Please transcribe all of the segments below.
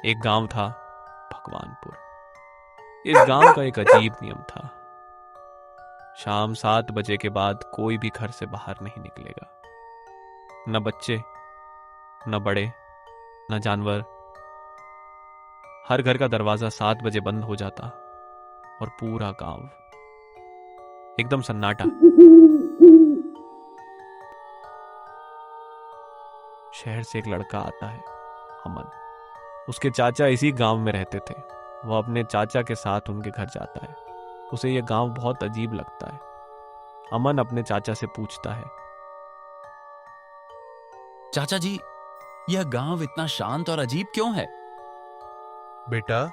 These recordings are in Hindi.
एक गांव था, भगवानपुर। इस गांव का एक अजीब नियम था। शाम 7 बजे के बाद कोई भी घर से बाहर नहीं निकलेगा। न बच्चे, न बड़े, न जानवर। हर घर का दरवाजा 7 बजे बंद हो जाता और पूरा गांव एकदम सन्नाटा। शहर से एक लड़का आता है, अमन। उसके चाचा इसी गांव में रहते थे। वो अपने चाचा के साथ उनके घर जाता है। उसे यह गांव बहुत अजीब लगता है। अमन अपने चाचा से पूछता है, चाचा जी, यह गांव इतना शांत और अजीब क्यों है? बेटा,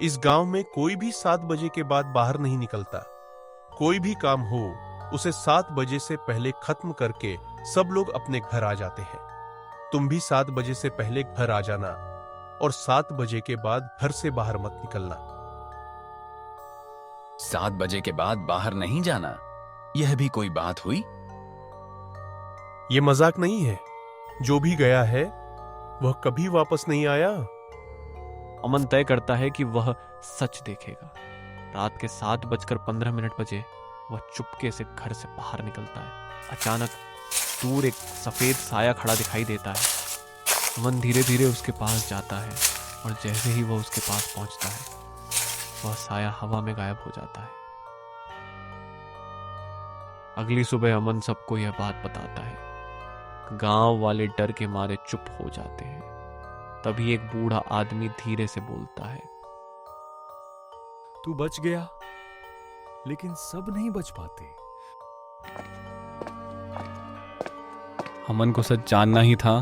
इस गांव में कोई भी 7 बजे के बाद बाहर नहीं निकलता। कोई भी काम हो, उसे 7 बजे से पहले खत्म करके सब लोग अपने घर आ जाते हैं। तुम भी 7 बजे से पहले घर आ जाना और 7 बजे के बाद घर से बाहर मत निकलना। 7 बजे के बाद बाहर नहीं जाना, यह भी कोई बात हुई? ये मजाक नहीं है। जो भी गया है वह कभी वापस नहीं आया। अमन तय करता है कि वह सच देखेगा। रात के 7:15 बजे वह चुपके से घर से बाहर निकलता है। अचानक दूर एक सफेद साया खड़ा दिखाई देता है। अमन धीरे धीरे उसके पास जाता है और जैसे ही वह उसके पास पहुंचता है, वह साया हवा में गायब हो जाता है। अगली सुबह अमन सबको यह बात बताता है। गांव वाले डर के मारे चुप हो जाते हैं। तभी एक बूढ़ा आदमी धीरे से बोलता है, तू बच गया, लेकिन सब नहीं बच पाते। अमन को सच जानना ही था।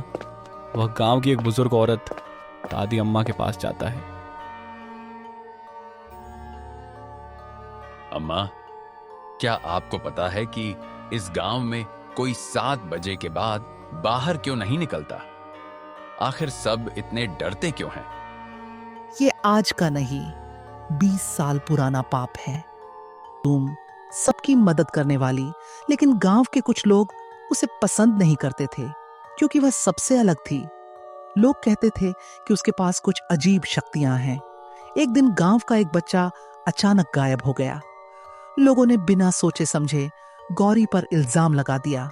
वह गांव की एक बुजुर्ग औरत दादी अम्मा के पास जाता है। अम्मा, क्या आपको पता है कि इस गांव में कोई 7 बजे के बाद बाहर क्यों नहीं निकलता? आखिर सब इतने डरते क्यों हैं? ये आज का नहीं, 20 साल पुराना पाप है। तुम सबकी मदद करने वाली, लेकिन गांव के कुछ लोग उसे पसंद नहीं करते थे क्योंकि वह सबसे अलग थी। लोग कहते थे कि उसके पास कुछ अजीब शक्तियां हैं। एक दिन गांव का एक बच्चा अचानक गायब हो गया। लोगों ने बिना सोचे समझे गौरी पर इल्जाम लगा दिया।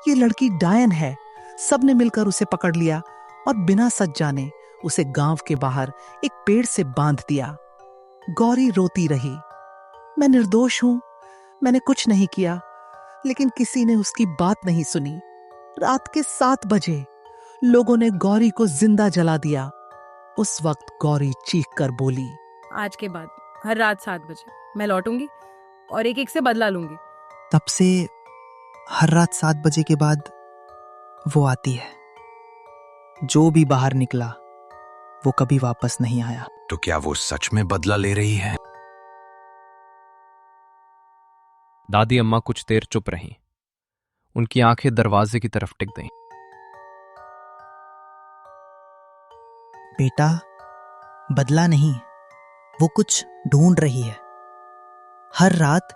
ये लड़की डायन है। सबने मिलकर उसे पकड़ लिया और बिना सच जाने उसे गांव के बाहर एक पेड़ से बांध दिया। गौरी रोती रही, मैं निर्दोष हूं, मैंने कुछ नहीं किया। लेकिन किसी ने उसकी बात नहीं सुनी। रात के 7 बजे लोगों ने गौरी को जिंदा जला दिया। उस वक्त गौरी चीख कर बोली, आज के बाद हर रात 7 बजे मैं लौटूंगी और एक एक से बदला लूंगी। तब से हर रात 7 बजे के बाद वो आती है। जो भी बाहर निकला वो कभी वापस नहीं आया। तो क्या वो सच में बदला ले रही है? दादी अम्मा कुछ देर चुप रहीं। उनकी आंखें दरवाजे की तरफ टिक गईं। बेटा, बदला नहीं, वो कुछ ढूंढ रही है। हर रात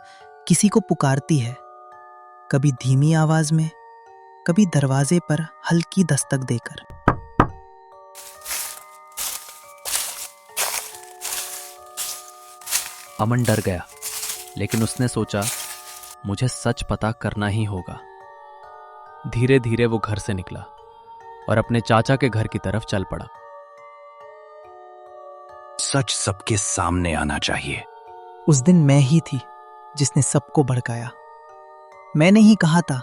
किसी को पुकारती है, कभी धीमी आवाज में, कभी दरवाजे पर हल्की दस्तक देकर। अमन डर गया, लेकिन उसने सोचा, मुझे सच पता करना ही होगा। धीरे धीरे वो घर से निकला और अपने चाचा के घर की तरफ चल पड़ा। सच सबके सामने आना चाहिए। उस दिन मैं ही थी जिसने सबको भड़काया। मैंने ही कहा था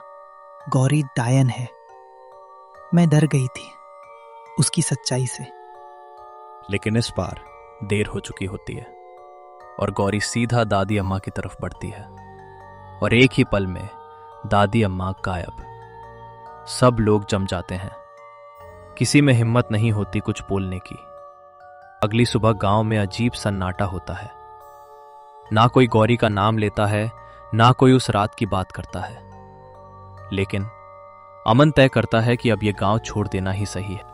गौरी डायन है। मैं डर गई थी उसकी सच्चाई से। लेकिन इस बार देर हो चुकी होती है और गौरी सीधा दादी अम्मा की तरफ बढ़ती है और एक ही पल में दादी अम्मा गायब। सब लोग जम जाते हैं। किसी में हिम्मत नहीं होती कुछ बोलने की। अगली सुबह गांव में अजीब सन्नाटा होता है। ना कोई गौरी का नाम लेता है, ना कोई उस रात की बात करता है। लेकिन अमन तय करता है कि अब यह गांव छोड़ देना ही सही है।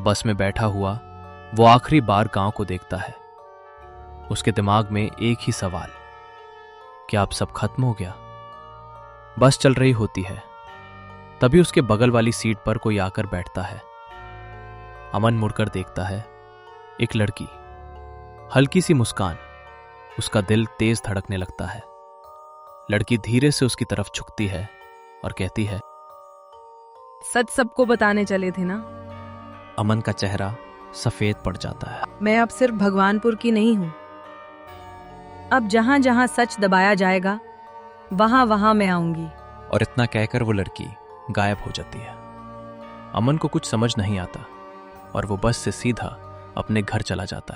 बस में बैठा हुआ वो आखिरी बार गांव को देखता है। उसके दिमाग में एक ही सवाल, क्या अब सब खत्म हो गया? बस चल रही होती है, तभी उसके बगल वाली सीट पर कोई आकर बैठता है। अमन मुड़कर देखता है, एक लड़की, हल्की सी मुस्कान। उसका दिल तेज धड़कने लगता है। लड़की धीरे से उसकी तरफ झुकती है और कहती है, सच सबको बताने चले थे ना। अमन का चेहरा सफेद पड़ जाता है। मैं अब सिर्फ भगवानपुर की नहीं हूं। अब जहां जहां सच दबाया जाएगा वहां वहां मैं आऊंगी। और इतना कहकर वो लड़की गायब हो जाती है। अमन को कुछ समझ नहीं आता और वो बस से सीधा अपने घर चला जाता है।